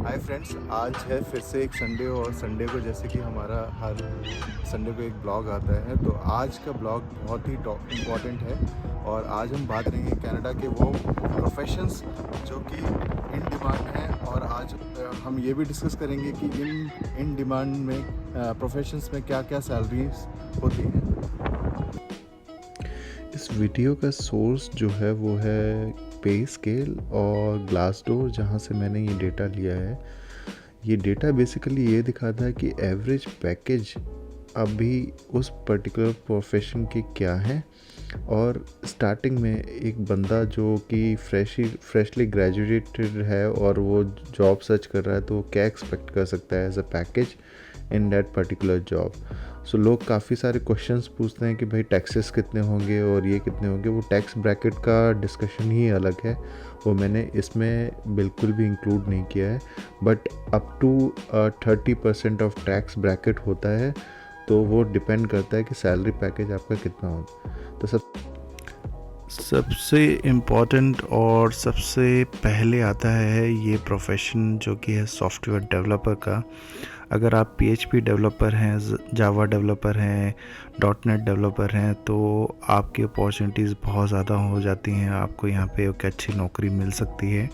Hi friends, आज है फिर से एक संडे और संडे को जैसे कि हमारा हर संडे को एक ब्लॉग आता है, तो आज का ब्लॉग बहुत ही इम्पॉर्टेंट है। और आज हम बात करेंगे कनाडा के वो प्रोफेशंस जो कि इन डिमांड हैं। और आज हम ये भी डिस्कस करेंगे कि इन डिमांड में प्रोफेशंस में क्या क्या सैलरीज होती हैं। इस वीडियो का सोर्स जो है वो है पे स्केल और ग्लासडोर, जहाँ से मैंने ये डेटा लिया है। ये डेटा बेसिकली ये दिखाता है कि एवरेज पैकेज अभी उस पर्टिकुलर प्रोफेशन के क्या है। और स्टार्टिंग में एक बंदा जो कि फ्रेशली ग्रेजुएटेड है और वो जॉब सर्च कर रहा है, तो वो क्या एक्सपेक्ट कर सकता है as a package in that particular job. So लोग काफ़ी सारे क्वेश्चंस पूछते हैं कि भाई टैक्सेस कितने होंगे और ये कितने होंगे। वो टैक्स ब्रैकेट का डिस्कशन ही अलग है, वो मैंने इसमें बिल्कुल भी इंक्लूड नहीं किया है। But up to 30% of tax bracket होता है, तो वो डिपेंड करता है कि सैलरी पैकेज आपका कितना होगा। तो सबसे इम्पॉर्टेंट और सबसे पहले आता है ये प्रोफेशन जो कि है सॉफ्टवेयर डेवलपर का। अगर आप PHP डेवलपर हैं, जावा डेवलपर हैं, .NET डेवलपर हैं, तो आपकी अपॉर्चुनिटीज़ बहुत ज़्यादा हो जाती हैं। आपको यहाँ पे एक अच्छी नौकरी मिल सकती है।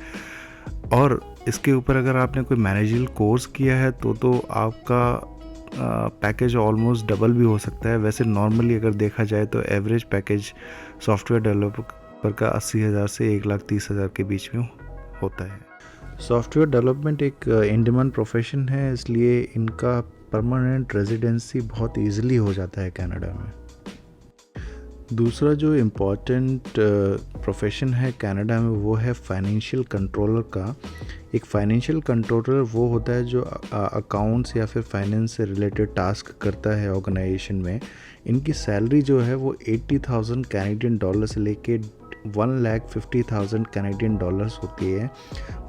और इसके ऊपर अगर आपने कोई मैनेजरियल कोर्स किया है तो आपका पैकेज ऑलमोस्ट डबल भी हो सकता है। वैसे नॉर्मली अगर देखा जाए तो एवरेज पैकेज सॉफ्टवेयर डेवलपर का 80,000 से 1,30,000 के बीच में होता है। सॉफ्टवेयर डेवलपमेंट एक इन डिमांड प्रोफेशन है, इसलिए इनका परमानेंट रेजिडेंसी बहुत इजीली हो जाता है कनाडा में। दूसरा जो इम्पोर्टेंट प्रोफेशन है कनाडा में वो है फाइनेंशियल कंट्रोलर का। एक फाइनेंशियल कंट्रोलर वो होता है जो अकाउंट्स या फिर फाइनेंस से रिलेटेड टास्क करता है ऑर्गेनाइजेशन में। इनकी सैलरी जो है वो 80,000 कैनेडियन डॉलर से लेके 1,50,000 कैनेडियन डॉलर्स होती है।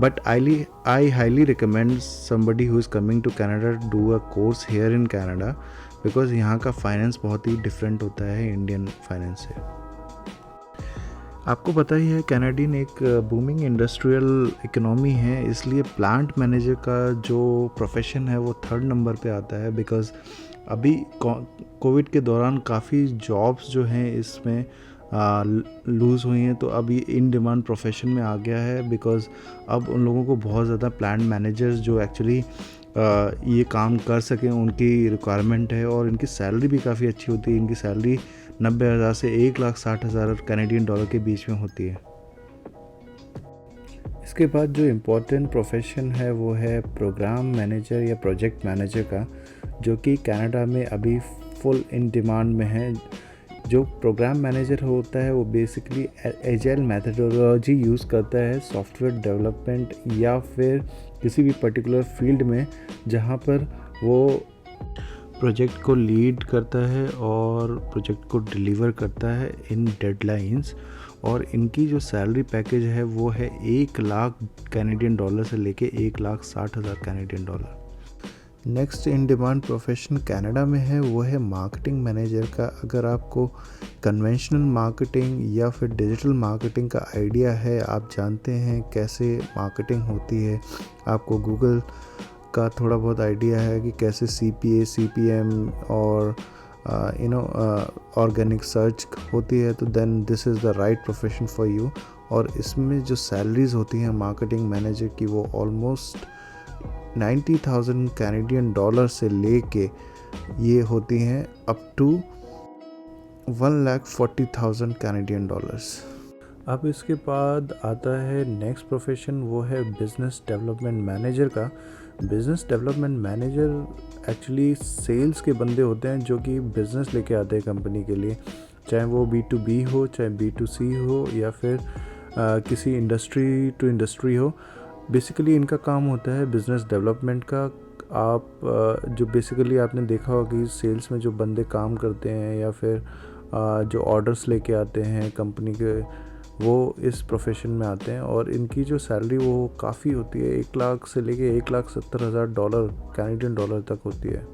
But I highly recommend somebody who is coming to Canada do a course here in Canada, because यहाँ का फाइनेंस बहुत ही डिफरेंट होता है इंडियन फाइनेंस से। आपको पता ही है कैनेडियन एक बूमिंग इंडस्ट्रियल इकोनॉमी है, इसलिए प्लांट मैनेजर का जो प्रोफेशन है वो 3rd नंबर पे आता है। बिकॉज़ अभी कोविड के दौरान काफ़ी जॉब्स जो हैं इसमें लूज़ हुई हैं, तो अभी इन डिमांड प्रोफेशन में आ गया है। बिकॉज़ अब उन लोगों को बहुत ज़्यादा प्लांट मैनेजर्स जो एक्चुअली ये काम कर सकें उनकी रिक्वायरमेंट है। और इनकी सैलरी भी काफ़ी अच्छी होती है। इनकी सैलरी 90,000 से 1,60,000 कैनेडियन डॉलर के बीच में होती है। इसके बाद जो इम्पोर्टेंट प्रोफेशन है वो है प्रोग्राम मैनेजर या प्रोजेक्ट मैनेजर का, जो कि कनाडा में अभी फुल इन डिमांड में है। जो प्रोग्राम मैनेजर होता है वो बेसिकली एजाइल मेथडोलॉजी यूज़ करता है सॉफ्टवेयर डेवलपमेंट या फिर किसी भी पर्टिकुलर फील्ड में, जहाँ पर वो प्रोजेक्ट को लीड करता है और प्रोजेक्ट को डिलीवर करता है इन डेडलाइंस। और इनकी जो सैलरी पैकेज है वो है 1,00,000 कैनेडियन डॉलर से लेके 1,60,000 Canadian dollar. Next in demand profession Canada में है वो है मार्केटिंग मैनेजर का। अगर आपको कन्वेंशनल मार्केटिंग या फिर डिजिटल मार्केटिंग का आइडिया है, आप जानते हैं कैसे मार्केटिंग होती है, आपको गूगल का थोड़ा बहुत आइडिया है कि कैसे CPA, CPM और ऑर्गेनिक सर्च होती है, तो then this is the right profession for you. और इसमें जो सैलरीज होती हैं मार्केटिंग मैनेजर की वो ऑलमोस्ट 90,000 कैनेडियन डॉलर से लेके ये होती हैं अप टू 1,40,000 कैनेडियन डॉलर्स। अब इसके बाद आता है नेक्स्ट प्रोफेशन, वो है बिज़नेस डेवलपमेंट मैनेजर का। Business development manager actually sales के बंदे होते हैं जो कि बिज़नेस लेके आते हैं कंपनी के लिए, चाहे वो B2B हो, चाहे B2C हो, या फिर किसी इंडस्ट्री टू इंडस्ट्री हो। बेसिकली इनका काम होता है बिज़नेस डेवलपमेंट का। आप जो बेसिकली आपने देखा होगा कि सेल्स में जो बंदे काम करते हैं या फिर जो ऑर्डर्स लेके आते हैं कंपनी के, वो इस प्रोफेशन में आते हैं। और इनकी जो सैलरी वो काफ़ी होती है, 1,00,000 से लेके 1,70,000 डॉलर कैनेडियन डॉलर तक होती है।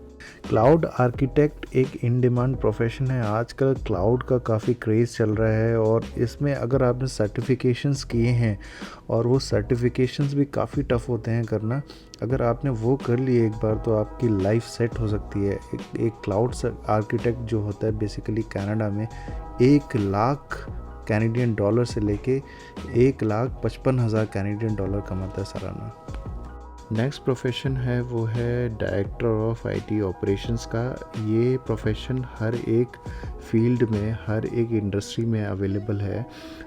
क्लाउड आर्किटेक्ट एक इन डिमांड प्रोफेशन है। आजकल क्लाउड का काफ़ी क्रेज़ चल रहा है और इसमें अगर आपने सर्टिफिकेशंस किए हैं, और वो सर्टिफिकेशंस भी काफ़ी टफ़ होते हैं करना, अगर आपने वो कर लिए एक बार तो आपकी लाइफ सेट हो सकती है। एक क्लाउड आर्किटेक्ट जो होता है बेसिकली कनाडा में 1 लाख कैनेडियन डॉलर से लेके 1,55,000 कैनेडियन डॉलर कमाता है सालाना। नेक्स्ट प्रोफेशन है वो है डायरेक्टर ऑफ आईटी ऑपरेशंस का। ये प्रोफेशन हर एक फील्ड में, हर एक इंडस्ट्री में अवेलेबल है।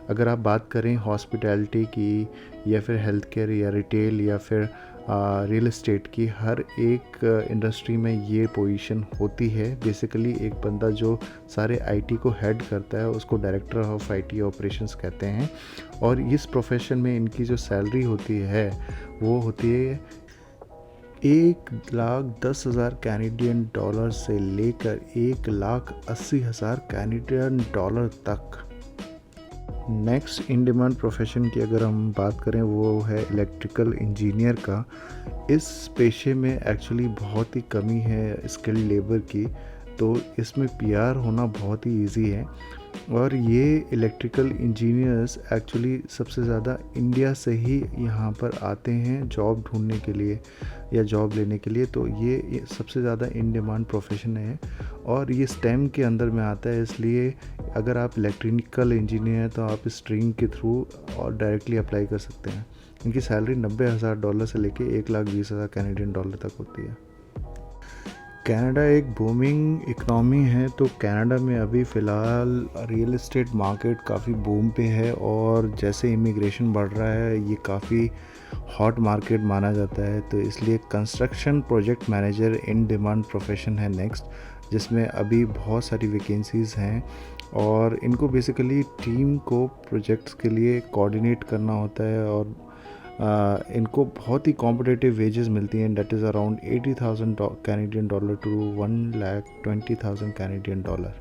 अगर आप बात करें हॉस्पिटैलिटी की, या फिर हेल्थ केयर, या रिटेल, या फिर रियल एस्टेट की, हर एक इंडस्ट्री में ये पोजीशन होती है। बेसिकली एक बंदा जो सारे आईटी को हेड करता है उसको डायरेक्टर ऑफ आईटी ऑपरेशंस कहते हैं। और इस प्रोफेशन में इनकी जो सैलरी होती है वो होती है 1,10,000 कैनेडियन डॉलर से लेकर 1,80,000 कैनेडियन डॉलर तक। नेक्स्ट इन डिमांड प्रोफेशन की अगर हम बात करें वो है इलेक्ट्रिकल इंजीनियर का। इस पेशे में एक्चुअली बहुत ही कमी है स्किल्ड लेबर की, तो इसमें पीआर होना बहुत ही इजी है। और ये इलेक्ट्रिकल इंजीनियर्स एक्चुअली सबसे ज़्यादा इंडिया से ही यहाँ पर आते हैं जॉब ढूंढने के लिए या जॉब लेने के लिए, तो ये सबसे ज़्यादा इन डिमांड प्रोफेशन है। और ये स्टेम के अंदर में आता है, इसलिए अगर आप इलेक्ट्रिकल इंजीनियर हैं तो आप स्ट्रीम के थ्रू और डायरेक्टली अप्लाई कर सकते हैं। इनकी सैलरी 90,000 डॉलर से लेके 1,20,000 कैनेडियन डॉलर तक होती है। कनाडा एक बूमिंग इकनॉमी है, तो कनाडा में अभी फ़िलहाल रियल एस्टेट मार्केट काफ़ी बूम पे है, और जैसे इमिग्रेशन बढ़ रहा है ये काफ़ी हॉट मार्केट माना जाता है। तो इसलिए construction project manager in demand profession है नेक्स्ट, जिसमें अभी बहुत सारी वैकेंसीज़ हैं। और इनको बेसिकली टीम को प्रोजेक्ट्स के लिए कोऑर्डिनेट करना होता है, और इनको बहुत ही कॉम्पिटिटिव वेजेस मिलती हैं, that is around 80,000 Canadian dollar to 1,20,000 Canadian dollar.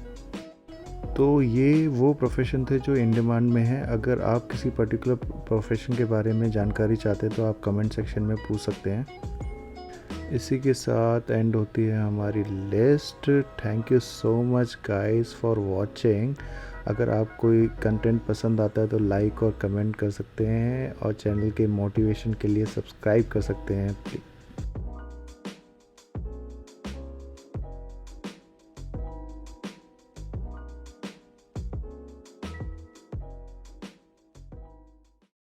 तो ये वो प्रोफेशन थे जो इन डिमांड में है। अगर आप किसी पर्टिकुलर प्रोफेशन के बारे में जानकारी चाहते हैं तो आप कमेंट सेक्शन में पूछ सकते हैं। इसी के साथ एंड होती है हमारी list. Thank you so much guys for watching. अगर आप कोई कंटेंट पसंद आता है तो लाइक और कमेंट कर सकते हैं, और चैनल के मोटिवेशन के लिए सब्सक्राइब कर सकते हैं।